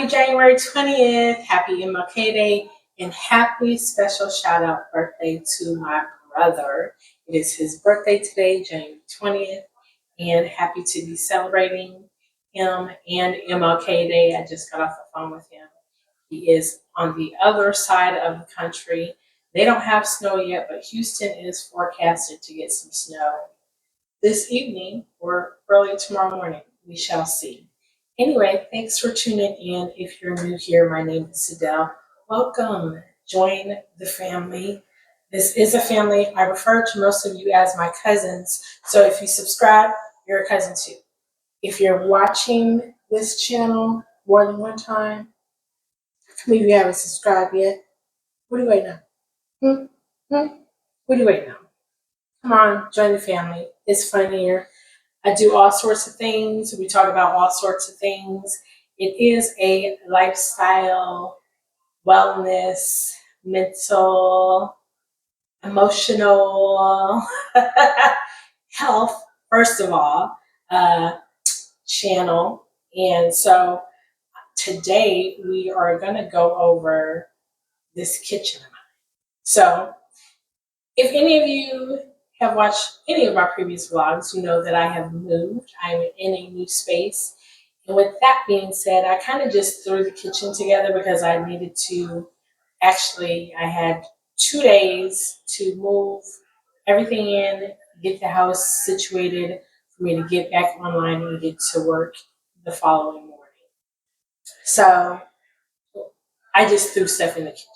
Happy January 20th. Happy MLK Day. And happy special shout out birthday to my brother. It is his birthday today, January 20th. And happy to be celebrating him and MLK Day. I just got off the phone with him. He is on the other side of the country. They don't have snow yet, but Houston is forecasted to get some snow this evening or early tomorrow morning. We shall see. Anyway, thanks for tuning in. If you're new here, my name is Sidel. Welcome. Join the family. This is a family. I refer to most of you as my cousins. So if you subscribe, you're a cousin too. If you're watching this channel more than one time, maybe you haven't subscribed yet. What are you waiting on? What are you waiting on? Come on, join the family. It's fun here. I do all sorts of things. We talk about all sorts of things. It is a lifestyle, wellness, mental, emotional, health, first of all, channel. And so today we are going to go over this kitchen of mine. So if any of you have watched any of my previous vlogs, you know that I have moved. I'm in a new space. And with that being said, I kind of just threw the kitchen together because I needed to, I had 2 days to move everything in, get the house situated for me to get back online and get to work the following morning. So I just threw stuff in the kitchen.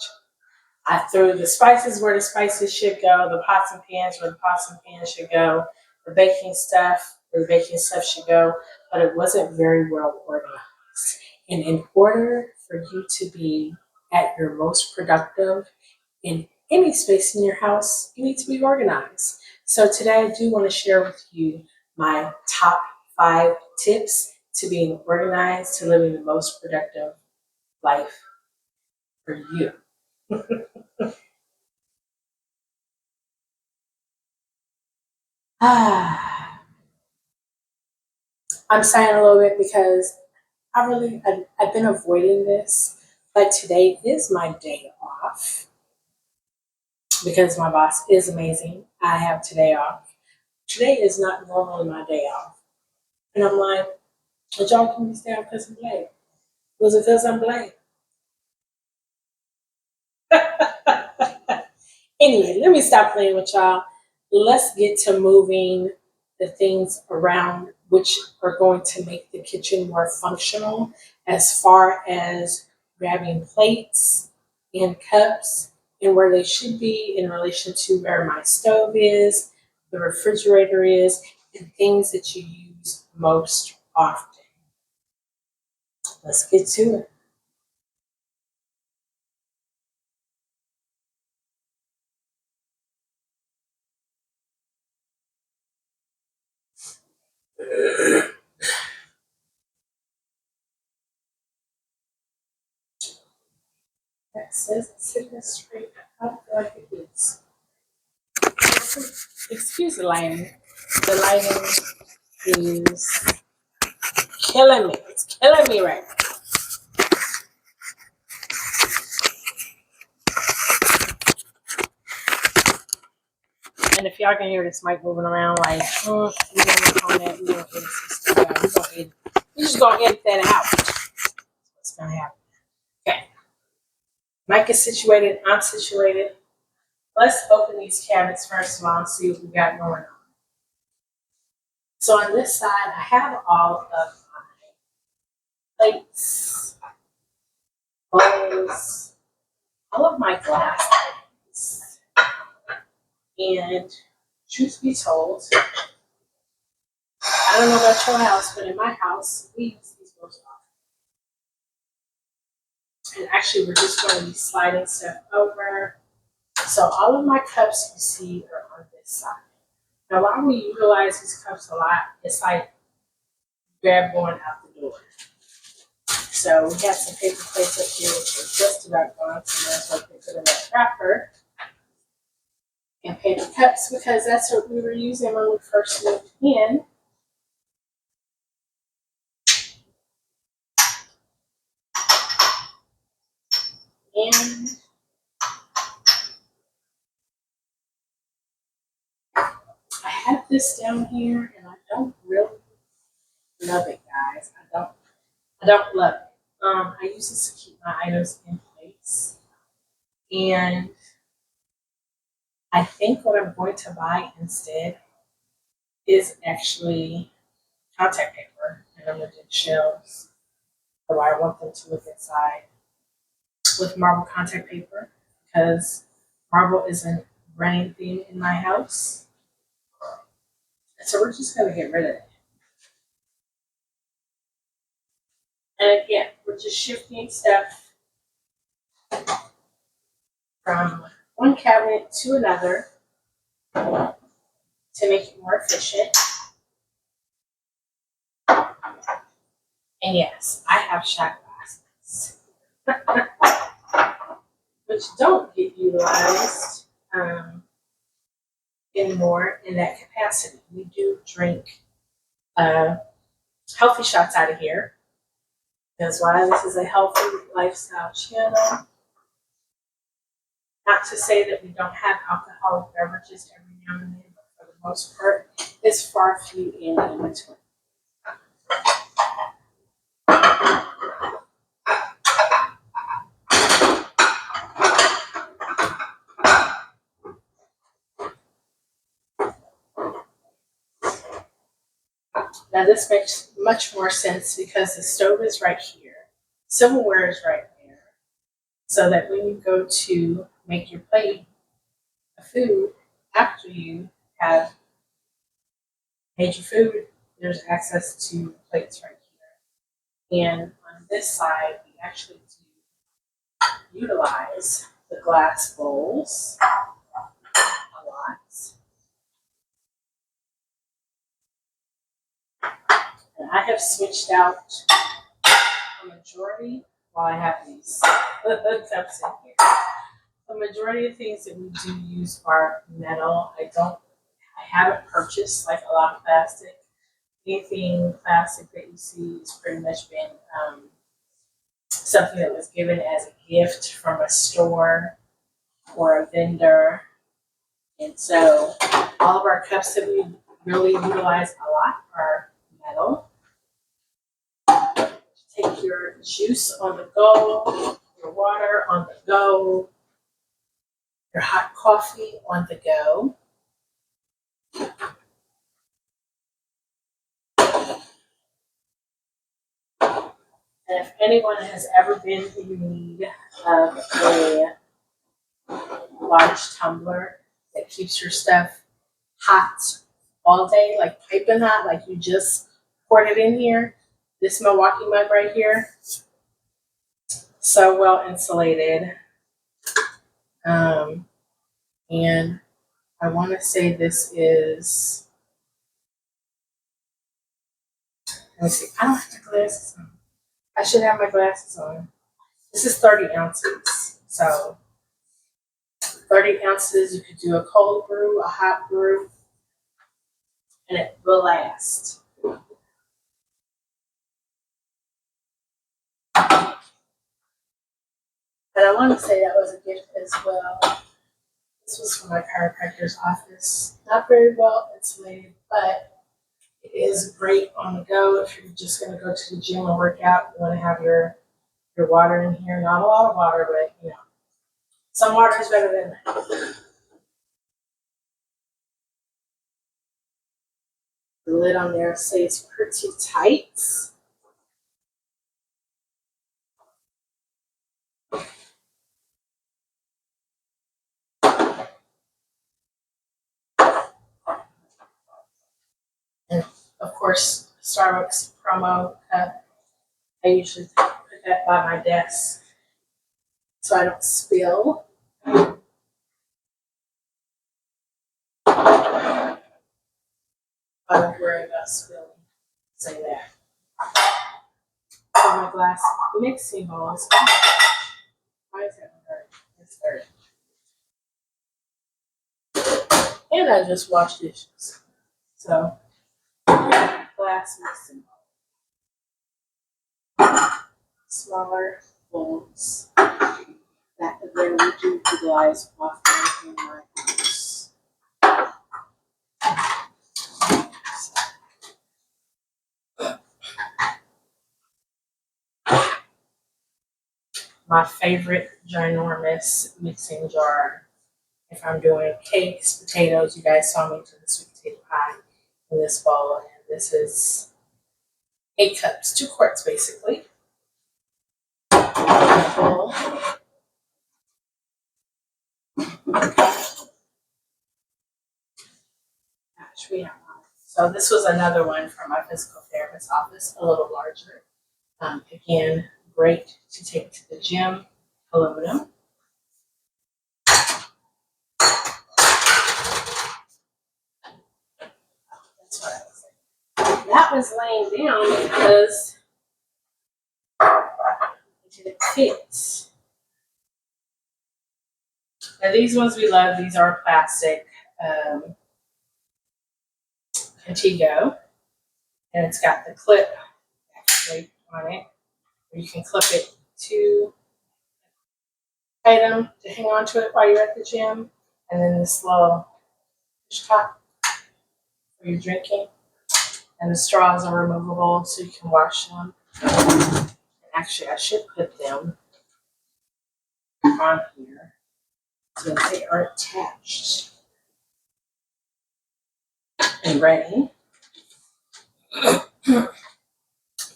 I threw the spices where the spices should go, the pots and pans where the pots and pans should go, the baking stuff where the baking stuff should go, but it wasn't very well organized. And in order for you to be at your most productive in any space in your house, you need to be organized. So today I do want to share with you my top 5 tips to being organized, to living the most productive life for you. I'm sighing a little bit because I've been avoiding this, but today is my day off because my boss is amazing. I have today off. Today is not normally my day off. And I'm like, but y'all can stay off because I'm late. Was it because I'm late? Anyway, let me stop playing with y'all. Let's get to moving the things around which are going to make the kitchen more functional as far as grabbing plates and cups and where they should be in relation to where my stove is, the refrigerator is, and things that you use most often. Let's get to it. That says it's sitting straight up like it is. Excuse the lighting. The lighting is killing me. It's killing me right now. And if y'all can hear this mic moving around, like, we gonna work on that. We gonna edit some stuff out. We just gonna edit that out. That's what's gonna happen. Okay. Mic is situated. I'm situated. Let's open these cabinets first of all and see what we got going on. So on this side, I have all of my plates, bowls, all of my glass items. And truth be told, I don't know about your house, but in my house, we use these most often. And actually, we're just going to be sliding stuff over. So all of my cups you see are on this side. Now, why we utilize these cups a lot, it's like grab going out the door. So we got some paper plates up here, which are just about gone. So that's what they put in that wrapper. And paper cups, because that's what we were using when we first moved in. And I have this down here, and I don't really love it, guys. I don't love it. I use this to keep my items in place, and I think what I'm going to buy instead is actually contact paper, and I'm gonna do shelves. So I want them to look inside with marble contact paper because marble is a running theme in my house. So we're just gonna get rid of it. And again, we're just shifting stuff from one cabinet to another to make it more efficient. And yes, I have shot glasses, which don't get utilized anymore in that capacity. We do drink healthy shots out of here. That's why this is a healthy lifestyle channel. Not to say that we don't have alcoholic beverages every now and then, but for the most part, it's far few in between. Now this makes much more sense because the stove is right here, silverware is right there, so that when you go to make your plate of food after you have made your food, there's access to plates right here. And on this side, we actually do utilize the glass bowls a lot. And I have switched out a majority while I have these cups in here. The majority of things that we do use are metal. I haven't purchased like a lot of plastic. Anything plastic that you see has pretty much been something that was given as a gift from a store or a vendor. And so all of our cups that we really utilize a lot are metal. Take your juice on the go, your water on the go, your hot coffee on the go. And if anyone has ever been in need of a large tumbler that keeps your stuff hot all day, like piping hot, like you just poured it in here, this Milwaukee mug right here, so well insulated. And I want to say this is, let me see, I don't have my glasses on. I should have my glasses on. This is 30 ounces. So 30 ounces, you could do a cold brew, a hot brew, and it will last. And I want to say that was a gift as well. This was from my chiropractor's office. Not very well insulated, but it is great on the go if you're just going to go to the gym and work out. You want to have your water in here. Not a lot of water, but you know, some water is better than that. The lid on there stays pretty tight. And of course, Starbucks promo cup. I usually put that by my desk so I don't spill. I don't worry about spilling. Say that. So my glass mixing bowls. Why is that hurt? It's hurt. And I just washed dishes. So glass mixing bowl. Smaller bowls. that again we do utilize often in my house. My favorite ginormous mixing jar. If I'm doing cakes, potatoes, you guys saw me do the sweet potato pie in this bowl, and this is 8 cups, 2 quarts basically. Bowl. Gosh, we have one. So this was another one from my physical therapist's office, a little larger. Again, great to take to the gym. Aluminum. That's what I was saying. That was laying down because it didn't fit. Now these ones we love. These are plastic Contigo, and it's got the clip actually on it, where you can clip it to item to hang on to it while you're at the gym, and then this little fish top for your drinking. And the straws are removable, so you can wash them. And actually, I should put them on here so that they are attached and ready.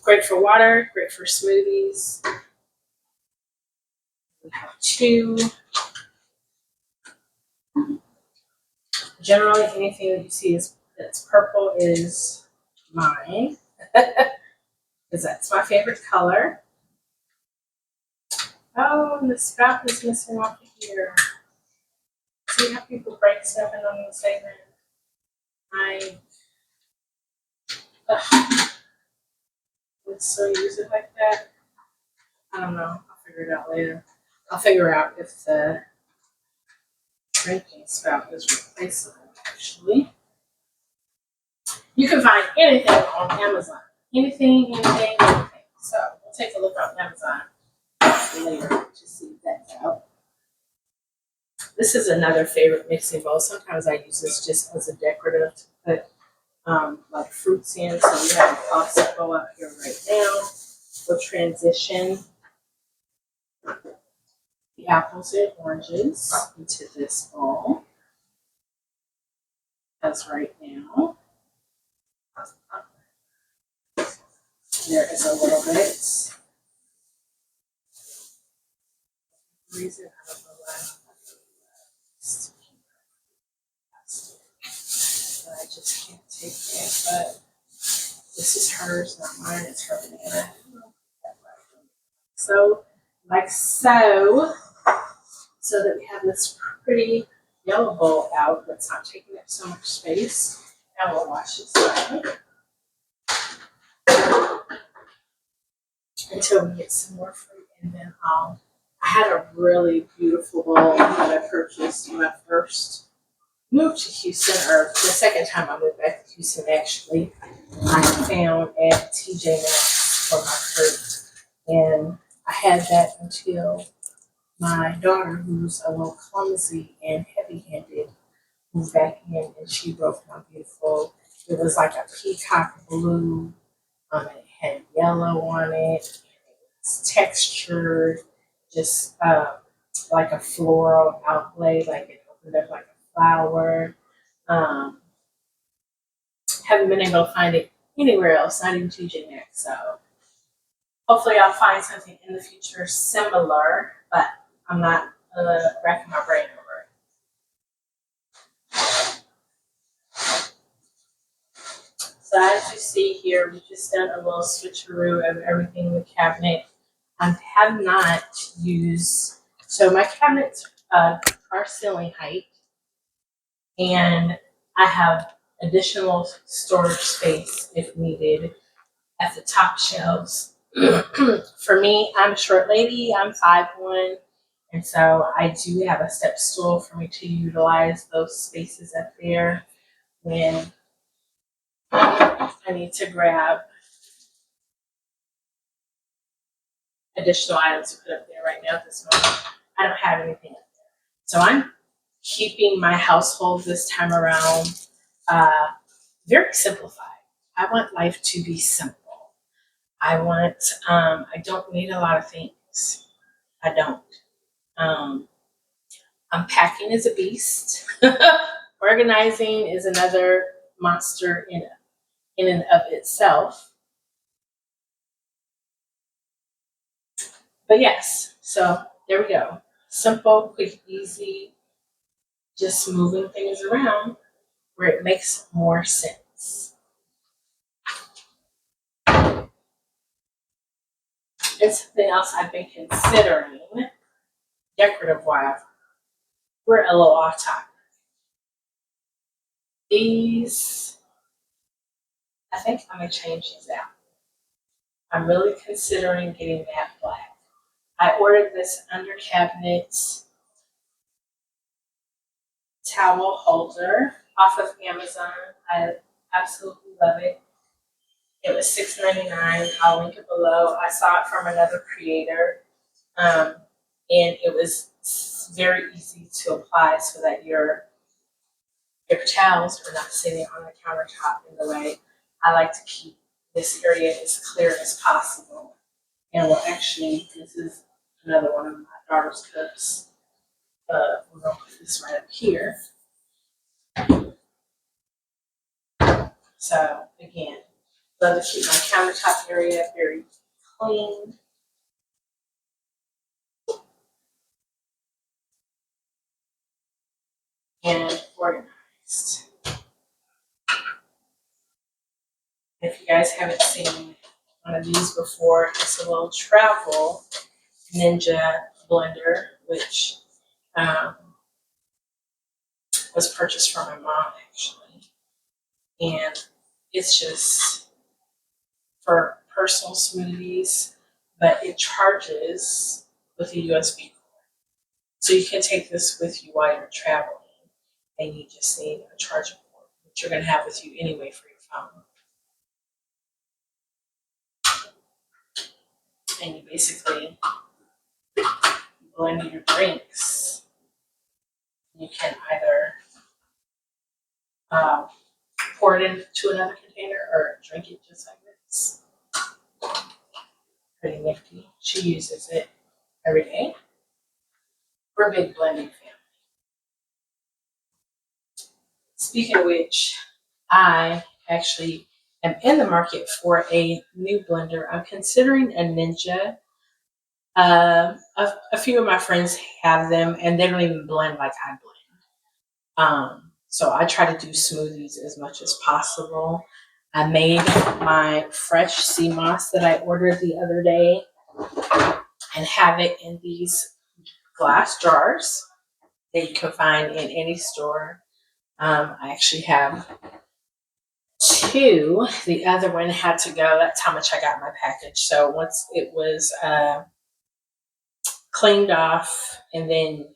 Great for water, great for smoothies. We have 2. Generally, anything that you see that's purple is mine, because that's my favorite color. Oh, and the spout is missing off of here. See how people break stuff and don't even say that? I would still use it like that. I don't know. I'll figure it out later. I'll figure out if the drinking spout is replaceable, actually. You can find anything on Amazon. Anything. So we'll take a look on Amazon later to see if that's out. This is another favorite mixing bowl. Sometimes I use this just as a decorative to put like fruits in. So we have a popsicle up here right now. We'll transition the apples and oranges into this bowl. As right now, there is a little bit. Reason I don't know why. But I just can't take it. But this is hers, not mine. It's her banana. So, like so, so that we have this pretty yellow bowl out that's not taking up so much space. Now we'll wash this down until we get some more fruit, and then I had a really beautiful bowl that I purchased when I first moved to Houston, or the second time I moved back to Houston actually. I found at TJ Maxx for my fruit, and I had that until my daughter, who's a little clumsy and heavy-handed, moved back in, and she broke my beautiful. It was like a peacock blue. It had yellow on it. It's textured, just like a floral outlay, like it opened up like a flower. Haven't been able to find it anywhere else, not even TJ Maxx. So hopefully I'll find something in the future similar, but I'm not racking my brain over it. So as you see here, we've just done a little switcheroo of everything in the cabinet. I have not used, so my cabinets are ceiling height, and I have additional storage space if needed at the top shelves. For me, I'm a short lady, I'm 5'1", and so I do have a step stool for me to utilize those spaces up there when I need to grab additional items to put up there. Right now at this moment, I don't have anything up there. So I'm keeping my household this time around very simplified. I want life to be simple. I don't need a lot of things. I don't. Um, Unpacking is a beast. Organizing is another monster in and of itself. But yes, so there we go. Simple, quick, easy, just moving things around where it makes more sense. And something else I've been considering, decorative wise, we're a little off topic. These, I think I'm gonna change these out. I'm really considering getting that black. I ordered this under cabinet towel holder off of Amazon. I absolutely love it. It was $6.99. I'll link it below. I saw it from another creator, and it was very easy to apply so that your towels are not sitting on the countertop in the way. I like to keep this area as clear as possible. And well, actually, this is another one of my daughter's cups. We're gonna put this right up here. So again, love to keep my countertop area very clean. And organized. If you guys haven't seen one of these before, it's a little travel ninja blender, which um, was purchased from my mom actually. And it's just for personal smoothies, but it charges with a USB cord. So you can take this with you while you're traveling, and you just need a charging cord, which you're going to have with you anyway for your phone. And you basically blend your drinks. You can either pour it into another container or drink it just like this. Pretty nifty. She uses it every day. We're a big blending family. Speaking of which, I actually am in the market for a new blender. I'm considering a Ninja. A few of my friends have them, and they don't even blend like I blend. So I try to do smoothies as much as possible. I made my fresh sea moss that I ordered the other day and have it in these glass jars that you can find in any store. I actually have two. The other one had to go. That's how much I got my package. So once it was cleaned off and then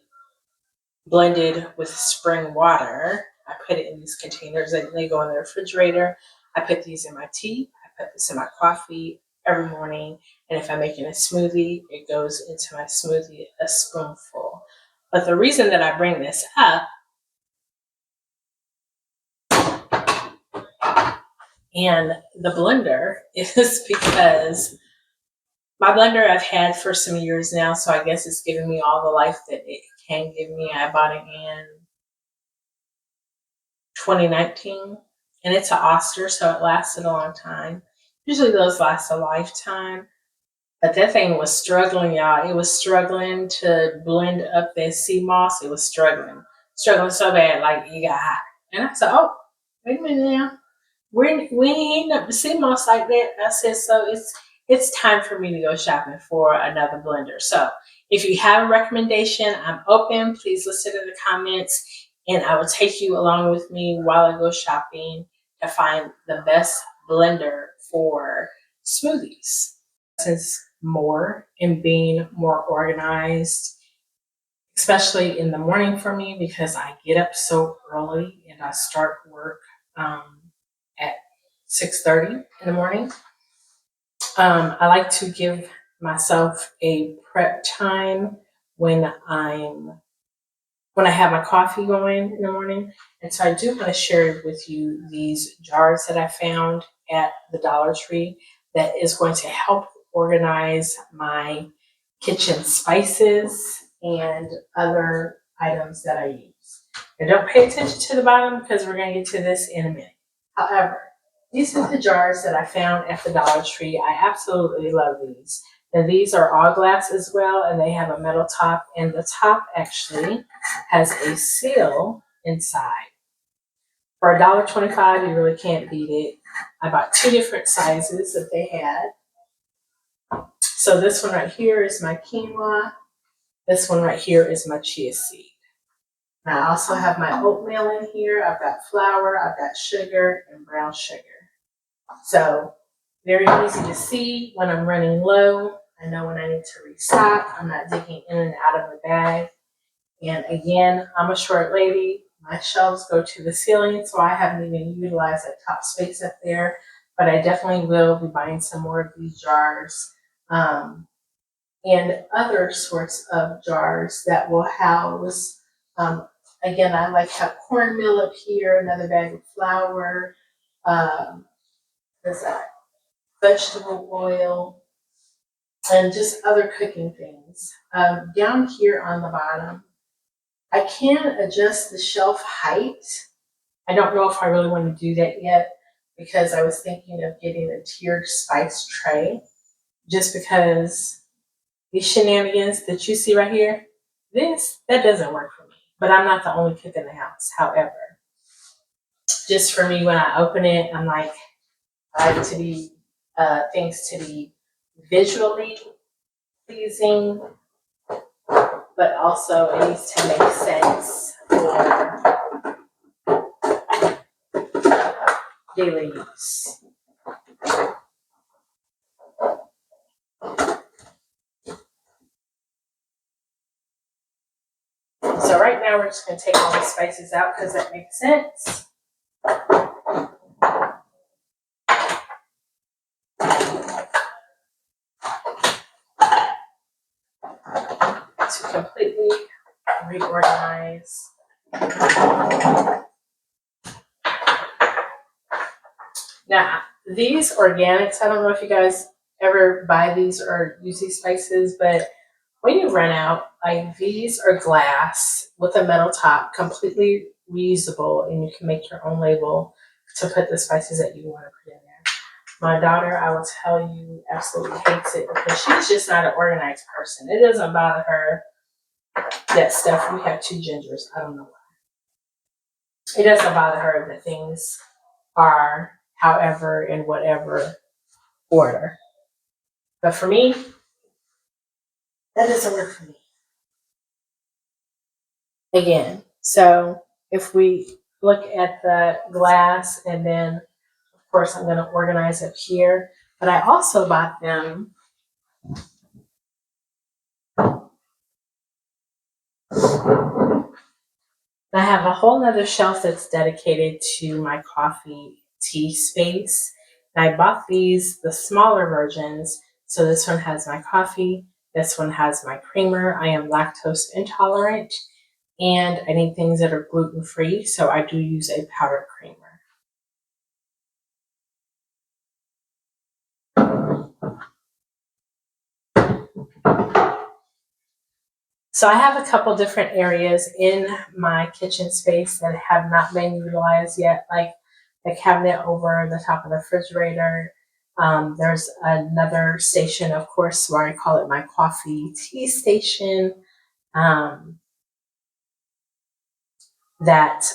blended with spring water, I put it in these containers and they go in the refrigerator. I put these in my tea. I put this in my coffee every morning. And if I'm making a smoothie, it goes into my smoothie, a spoonful. But the reason that I bring this up and the blender is because my blender I've had for some years now, so I guess it's given me all the life that it can give me. I bought it in 2019, and it's an Oster, so it lasted a long time. Usually those last a lifetime, but that thing was struggling, y'all. It was struggling to blend up that sea moss. It was struggling so bad, like it got hot. And I said, "Oh, wait a minute now. We ain't up the sea moss like that." I said, "So it's time for me to go shopping for another blender." So if you have a recommendation, I'm open. Please listen in the comments, and I will take you along with me while I go shopping to find the best blender for smoothies. Since more and being more organized, especially in the morning for me, because I get up so early and I start work at 6:30 in the morning. I like to give myself a prep time when I have my coffee going in the morning. And so I do want to share with you these jars that I found at the Dollar Tree that is going to help organize my kitchen spices and other items that I use. Now don't pay attention to the bottom because we're going to get to this in a minute. However, these are the jars that I found at the Dollar Tree. I absolutely love these. And these are all glass as well, and they have a metal top, and the top actually has a seal inside. For $1.25, you really can't beat it. I bought 2 different sizes that they had. So this one right here is my quinoa. This one right here is my chia seed. And I also have my oatmeal in here. I've got flour, I've got sugar, and brown sugar. So very easy to see when I'm running low. I know when I need to restock. I'm not digging in and out of the bag. And again, I'm a short lady. My shelves go to the ceiling, so I haven't even utilized that top space up there. But I definitely will be buying some more of these jars and other sorts of jars that will house. Again, I like have cornmeal up here, another bag of flour. There's that vegetable oil, and just other cooking things. Down here on the bottom, I can adjust the shelf height. I don't know if I really want to do that yet because I was thinking of getting a tiered spice tray just because these shenanigans that you see right here, that doesn't work for me. But I'm not the only cook in the house. However, just for me, when I open it, I'm like, I like to be things to be visually pleasing, but also it needs to make sense for daily use. So right now we're just going to take all the spices out because that makes sense. To completely reorganize. Now, these organics, I don't know if you guys ever buy these or use these spices, but when you run out, like these are glass with a metal top, completely reusable, and you can make your own label to put the spices that you want to put in there. My daughter, I will tell you, absolutely hates it because she's just not an organized person. It doesn't bother her that stuff. We have 2 gingers. I don't know why. It doesn't bother her that things are however in whatever order. But for me, that doesn't work for me. Again, so if we look at the glass, and then of course I'm going to organize it here, but I also bought them I have a whole nother shelf that's dedicated to my coffee tea space. And I bought these, the smaller versions. So this one has my coffee, this one has my creamer. I am lactose intolerant and I need things that are gluten free. So I do use a powdered creamer. So I have a couple different areas in my kitchen space that have not been utilized yet, like the cabinet over the top of the refrigerator. There's another station, of course, where I call it my coffee tea station, that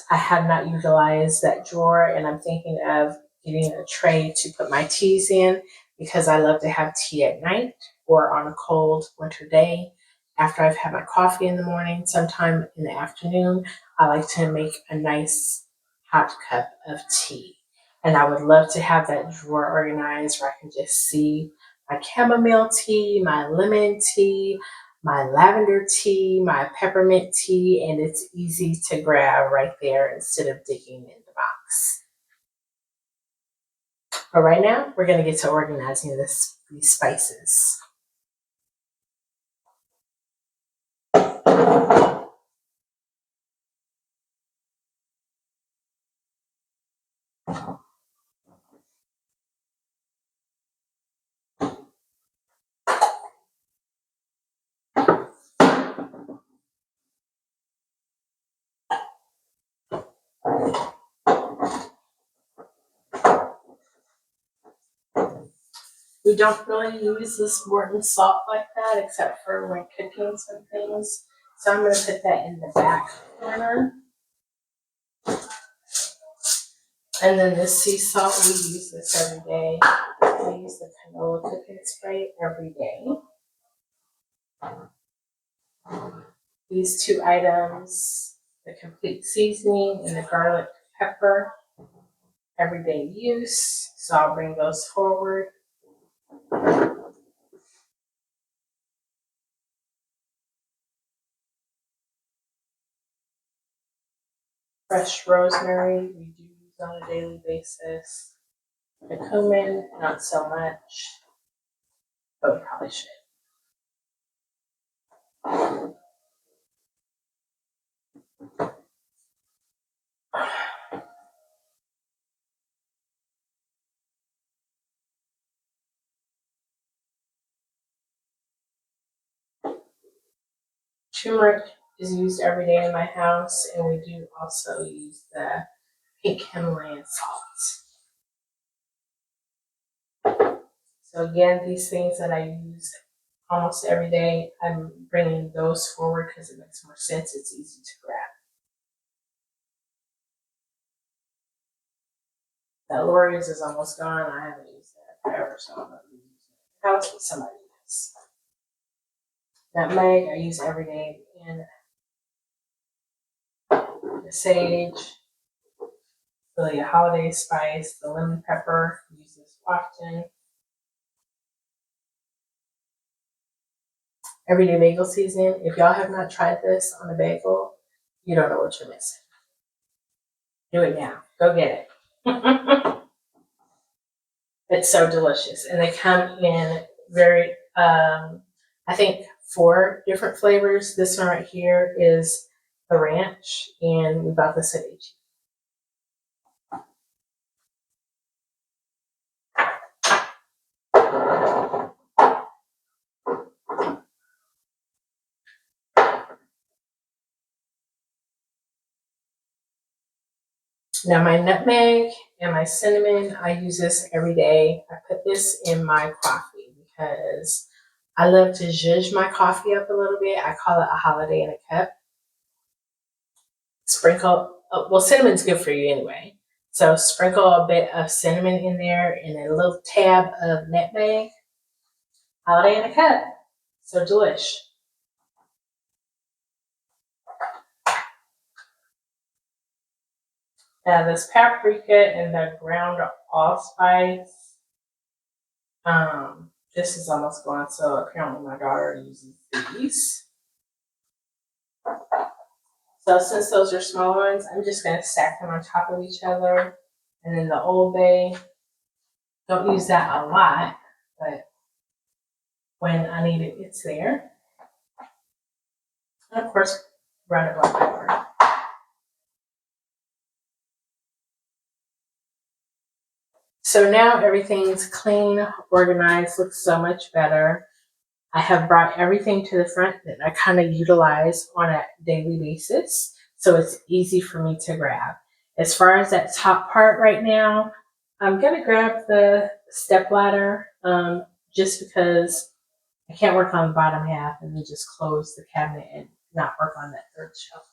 I have not utilized that drawer, and I'm thinking of getting a tray to put my teas in because I love to have tea at night or on a cold winter day. After I've had my coffee in the morning, sometime in the afternoon, I like to make a nice hot cup of tea. And I would love to have that drawer organized where I can just see my chamomile tea, my lemon tea, my lavender tea, my peppermint tea, and it's easy to grab right there instead of digging in the box. But right now, we're going to get to organizing these spices. We don't really use this Morton salt like that, except for when cooking some things. So I'm going to put that in the back corner. And then the sea salt, we use this every day. We use the canola cooking spray every day. These two items, the complete seasoning and the garlic pepper, everyday use. So I'll bring those forward. Fresh rosemary, we do use on a daily basis. The cumin, not so much, but we probably should. Turmeric is used every day in my house, and we do also use the pink Himalayan salt. So again, these things that I use almost every day, I'm bringing those forward because it makes more sense. It's easy to grab. That Lori's is almost gone. I haven't used that forever, so I'm not using it. How else would somebody use? Nutmeg I use every day, and the sage, really a holiday spice, the lemon pepper, use this often. Everyday bagel seasoning. If y'all have not tried this on a bagel, you don't know what you're missing. Do it now. Go get it. It's so delicious. And they come in very, I think 4 different flavors. This one right here is the ranch, and we bought this at H. Now my nutmeg and my cinnamon, I use this every day. I put this in my coffee because I love to zhuzh my coffee up a little bit. I call it a holiday in a cup. Sprinkle, well, cinnamon's good for you anyway. So sprinkle a bit of cinnamon in there and a little tab of nutmeg. Holiday in a cup. So delish. Now this paprika and the ground allspice. This is almost gone, so apparently my daughter uses these. So since those are smaller ones, I'm just going to stack them on top of each other. And then the Old Bay, don't use that a lot, but when I need it, it's there. And of course, ground black pepper. So now everything's clean, organized, looks so much better. I have brought everything to the front that I kind of utilize on a daily basis, so it's easy for me to grab. As far as that top part right now, I'm going to grab the step ladder just because I can't work on the bottom half and then just close the cabinet and not work on that third shelf.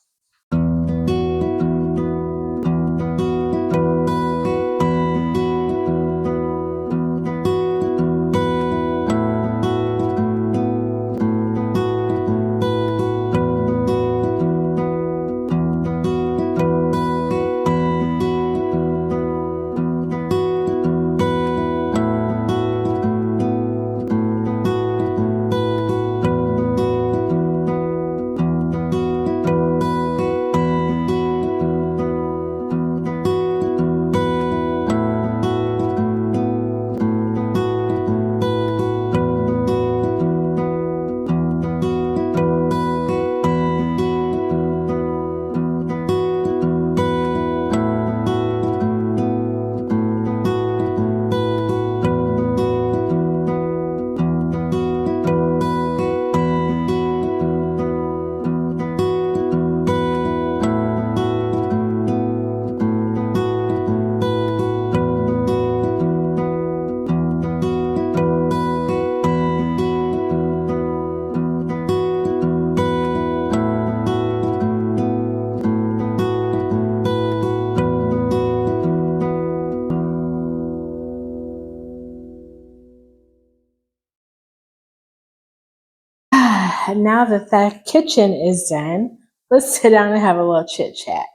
now that the kitchen is done, let's sit down and have a little chit chat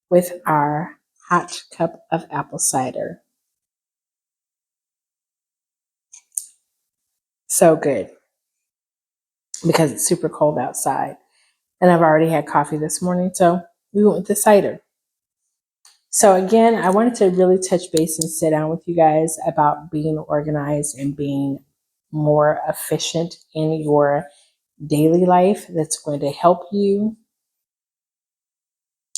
with our hot cup of apple cider. So good because it's super cold outside. And I've already had coffee this morning, so we went with the cider. So again, I wanted to really touch base and sit down with you guys about being organized and being more efficient in your daily life. That's going to help you.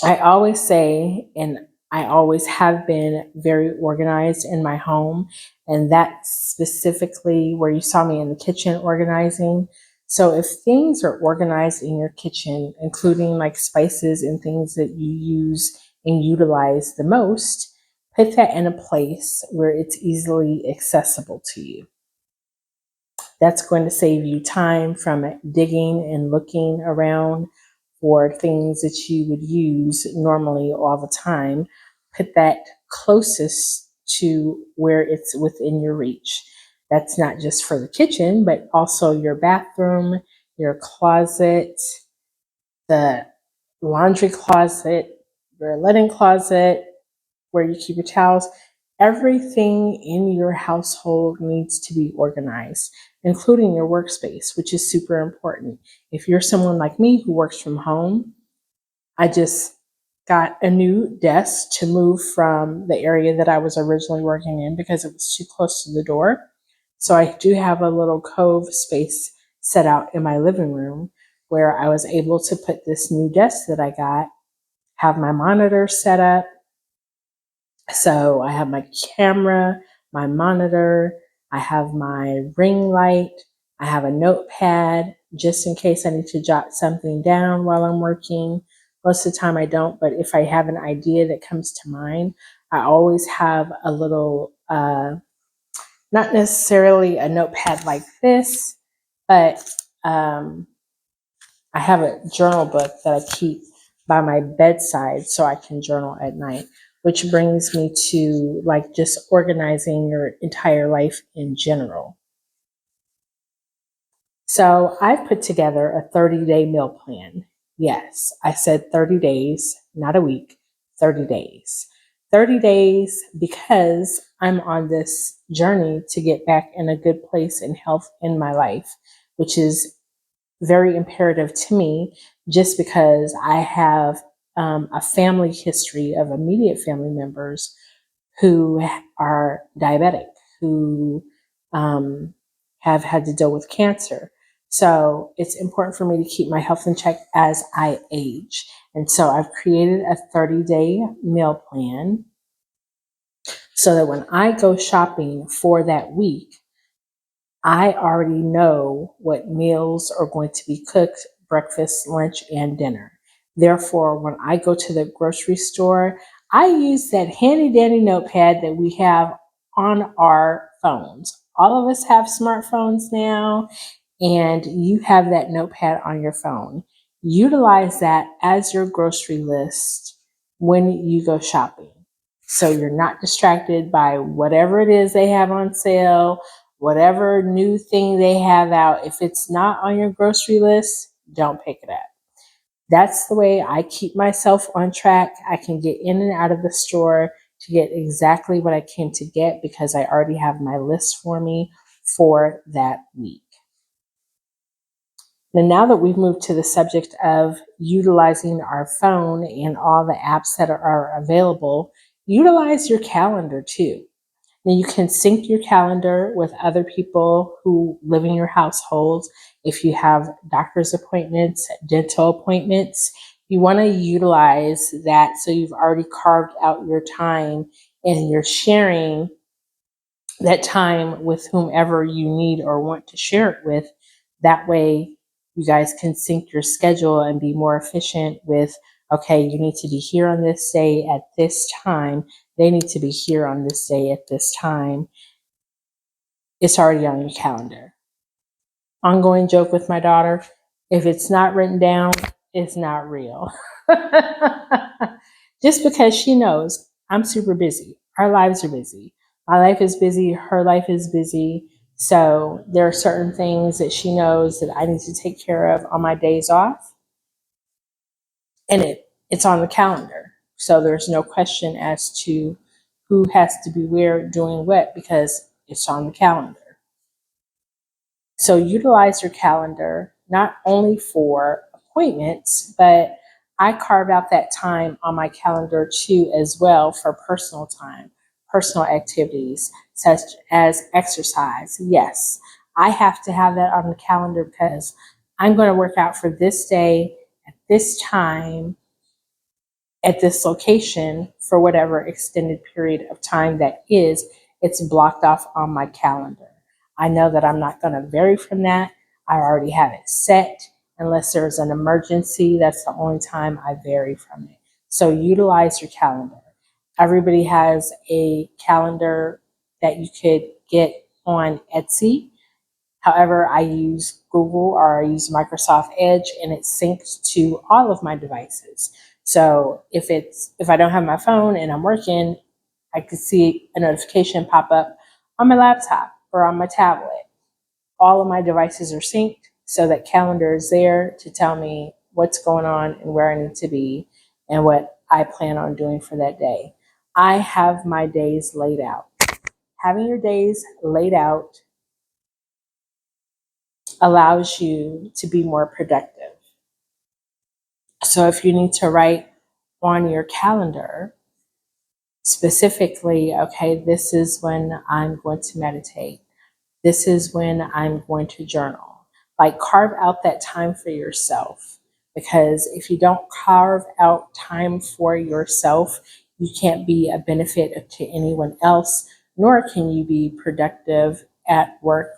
I always say, and I always have been very organized in my home, and that's specifically where you saw me in the kitchen organizing. So if things are organized in your kitchen, including like spices and things that you use and utilize the most, put that in a place where it's easily accessible to you. That's going to save you time from digging and looking around for things that you would use normally all the time. Put that closest to where it's within your reach. That's not just for the kitchen, but also your bathroom, your closet, the laundry closet, your linen closet, where you keep your towels. Everything in your household needs to be organized, including your workspace, which is super important. If you're someone like me who works from home, I just got a new desk to move from the area that I was originally working in because it was too close to the door. So I do have a little cove space set out in my living room where I was able to put this new desk that I got, have my monitor set up. So I have my camera, my monitor, I have my ring light, I have a notepad just in case I need to jot something down while I'm working. Most of the time I don't, but if I have an idea that comes to mind, I always have a little, not necessarily a notepad like this, but I have a journal book that I keep by my bedside so I can journal at night, which brings me to like just organizing your entire life in general. So I've put together a 30-day meal plan. Yes, I said 30 days, not a week, 30 days. 30 days because I'm on this journey to get back in a good place in health in my life, which is very imperative to me just because I have a family history of immediate family members who are diabetic, who have had to deal with cancer. So it's important for me to keep my health in check as I age. And so I've created a 30-day meal plan so that when I go shopping for that week, I already know what meals are going to be cooked, breakfast, lunch, and dinner. Therefore, when I go to the grocery store, I use that handy dandy notepad that we have on our phones. All of us have smartphones now, and you have that notepad on your phone. Utilize that as your grocery list when you go shopping. So you're not distracted by whatever it is they have on sale, whatever new thing they have out. If it's not on your grocery list, don't pick it up. That's the way I keep myself on track. I can get in and out of the store to get exactly what I came to get because I already have my list for me for that week. Now that we've moved to the subject of utilizing our phone and all the apps that are available, utilize your calendar too. Now you can sync your calendar with other people who live in your household. If you have doctor's appointments, dental appointments, you want to utilize that so you've already carved out your time and you're sharing that time with whomever you need or want to share it with. That way you guys can sync your schedule and be more efficient with, okay, you need to be here on this day at this time. They need to be here on this day at this time. It's already on your calendar. Ongoing joke with my daughter, if it's not written down, it's not real. Just because she knows I'm super busy. Our lives are busy. My life is busy. Her life is busy. So there are certain things that she knows that I need to take care of on my days off, and it's on the calendar. So there's no question as to who has to be where doing what because it's on the calendar. So utilize your calendar not only for appointments, but I carve out that time on my calendar too as well for personal time, personal activities such as exercise. Yes, I have to have that on the calendar because I'm going to work out for this day at this time at this location for whatever extended period of time that is, it's blocked off on my calendar. I know that I'm not going to vary from that. I already have it set. Unless there's an emergency, that's the only time I vary from it. So utilize your calendar. Everybody has a calendar that you could get on Etsy. However, I use Google or I use Microsoft Edge and it syncs to all of my devices. So if I don't have my phone and I'm working, I could see a notification pop up on my laptop or on my tablet. All of my devices are synced so that calendar is there to tell me what's going on and where I need to be and what I plan on doing for that day. I have my days laid out. Having your days laid out allows you to be more productive. So if you need to write on your calendar specifically, okay, this is when I'm going to meditate. This is when I'm going to journal. Like carve out that time for yourself. Because if you don't carve out time for yourself, you can't be a benefit to anyone else, nor can you be productive at work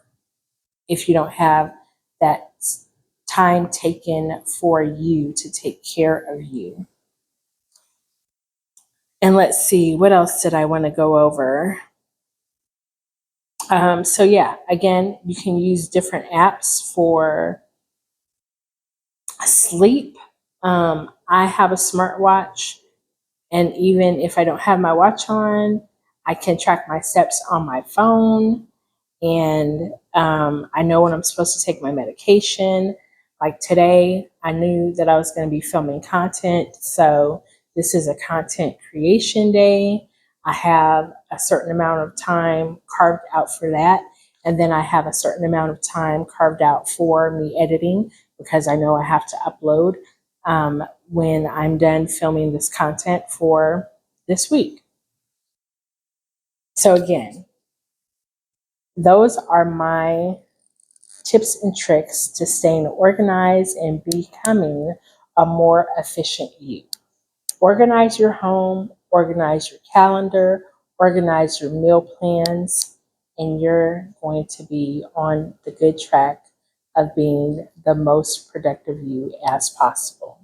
if you don't have that time taken for you to take care of you. And let's see, what else did I want to go over? So yeah, again, you can use different apps for sleep. I have a smartwatch, and even if I don't have my watch on, I can track my steps on my phone. And I know when I'm supposed to take my medication. Like today, I knew that I was going to be filming content. So this is a content creation day. I have a certain amount of time carved out for that. And then I have a certain amount of time carved out for me editing because I know I have to upload when I'm done filming this content for this week. So again, those are my tips and tricks to staying organized and becoming a more efficient you. Organize your home, organize your calendar, organize your meal plans, and you're going to be on the good track of being the most productive you as possible.